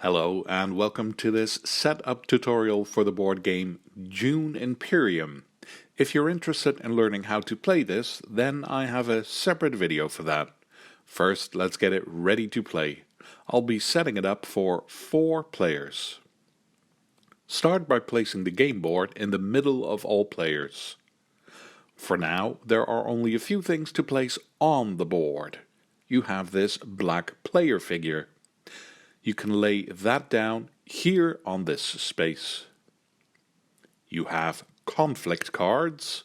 Hello and welcome to this setup tutorial for the board game Dune Imperium. If you're interested in learning how to play this, then I have a separate video for that. First, let's get it ready to play. I'll be setting it up for 4 players. Start by placing the game board in the middle of all players. For now, there are only a few things to place on the board. You have this black player figure. You can lay that down here on this space. You have conflict cards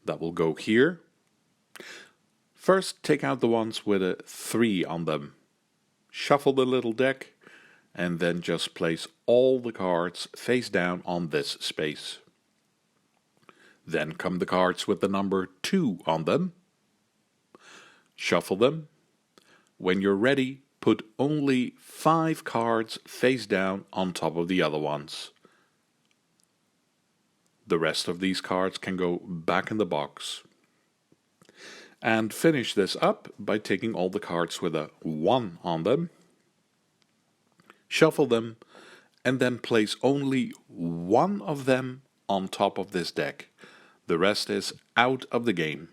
that will go here. First, take out the ones with a 3 on them. Shuffle the little deck and then just place all the cards face down on this space. Then come the cards with the number 2 on them. Shuffle them. When you're ready, put only 5 cards face down on top of the other ones. The rest of these cards can go back in the box. And finish this up by taking all the cards with a 1 on them. Shuffle them and then place only 1 of them on top of this deck. The rest is out of the game.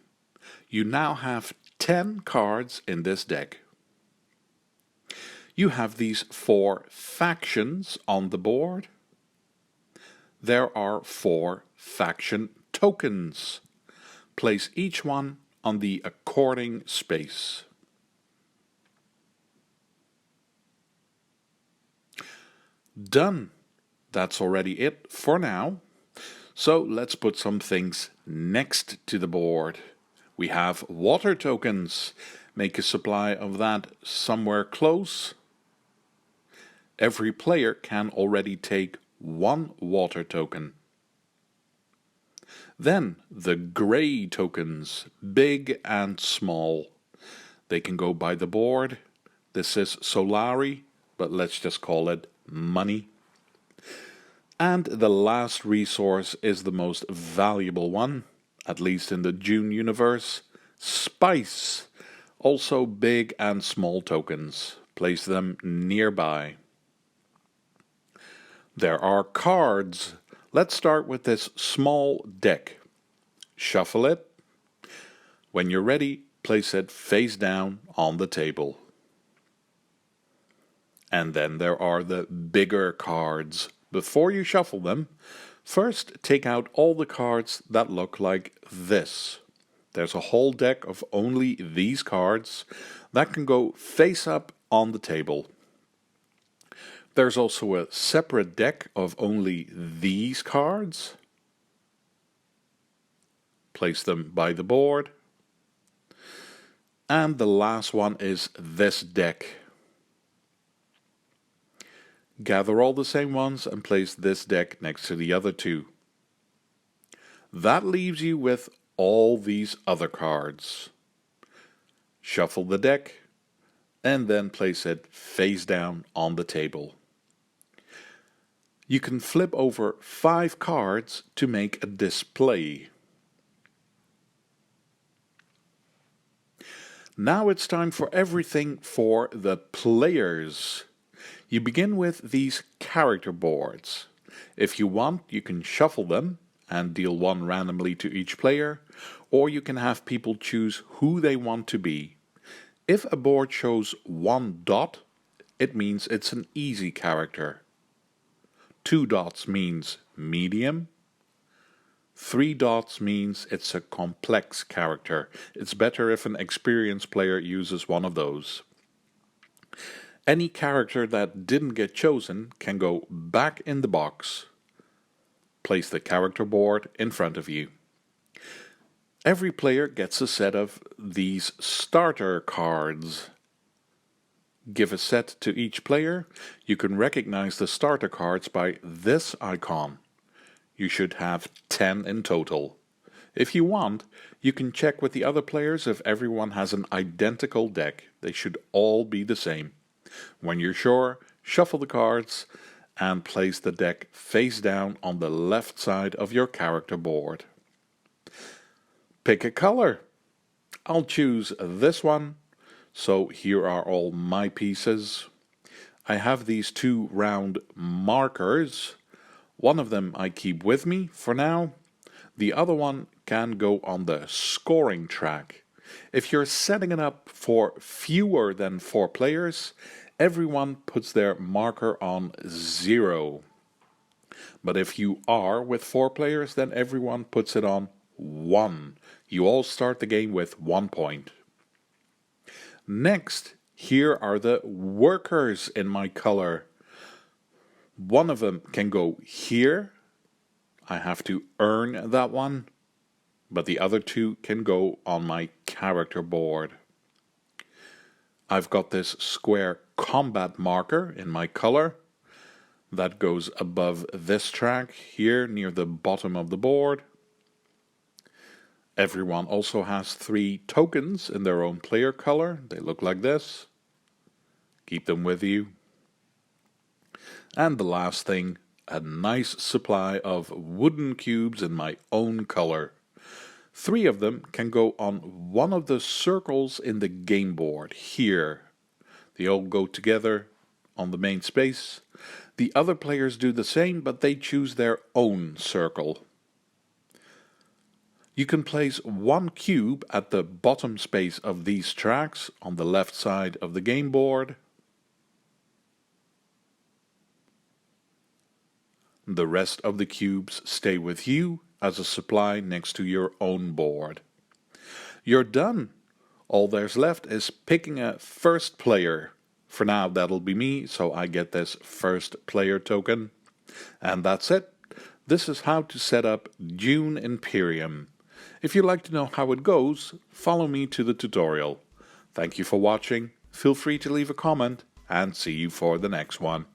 You now have 10 cards in this deck. You have these 4 factions on the board. There are 4 faction tokens. Place each one on the according space. Done. That's already it for now. So let's put some things next to the board. We have water tokens. Make a supply of that somewhere close. Every player can already take 1 water token. Then the gray tokens, big and small. They can go by the board. This is Solari, but let's just call it money. And the last resource is the most valuable one, at least in the Dune universe, spice. Also big and small tokens. Place them nearby. There are cards. Let's start with this small deck. Shuffle it. When you're ready, place it face down on the table. And then there are the bigger cards. Before you shuffle them, first take out all the cards that look like this. There's a whole deck of only these cards that can go face up on the table. There's also a separate deck of only these cards. Place them by the board. And the last one is this deck. Gather all the same ones and place this deck next to the other 2. That leaves you with all these other cards. Shuffle the deck and then place it face down on the table. You can flip over 5 cards to make a display. Now it's time for everything for the players. You begin with these character boards. If you want, you can shuffle them and deal 1 randomly to each player, or you can have people choose who they want to be. If a board shows 1 dot, it means it's an easy character. 2 dots means medium. 3 dots means it's a complex character. It's better if an experienced player uses one of those. Any character that didn't get chosen can go back in the box. Place the character board in front of you. Every player gets a set of these starter cards. Give a set to each player. You can recognize the starter cards by this icon. You should have 10 in total. If you want, you can check with the other players if everyone has an identical deck. They should all be the same. When you're sure, shuffle the cards and place the deck face down on the left side of your character board. Pick a color. I'll choose this one. So here are all my pieces. I have these two round markers. One of them I keep with me for now. The other one can go on the scoring track. If you're setting it up for fewer than 4 players, everyone puts their marker on 0. But if you are with 4 players, then everyone puts it on 1. You all start the game with 1 point. Next, here are the workers in my color. One of them can go here. I have to earn that one. But the other two can go on my character board. I've got this square combat marker in my color. That goes above this track here near the bottom of the board. Everyone also has 3 tokens in their own player color. They look like this. Keep them with you. And the last thing, a nice supply of wooden cubes in my own color. 3 of them can go on one of the circles in the game board here. They all go together on the main space. The other players do the same, but they choose their own circle. You can place 1 cube at the bottom space of these tracks on the left side of the game board. The rest of the cubes stay with you as a supply next to your own board. You're done. All there's left is picking a first player. For now that'll be me, so I get this first player token. And that's it. This is how to set up Dune Imperium. If you'd like to know how it goes, follow me to the tutorial. Thank you for watching. Feel free to leave a comment and see you for the next one.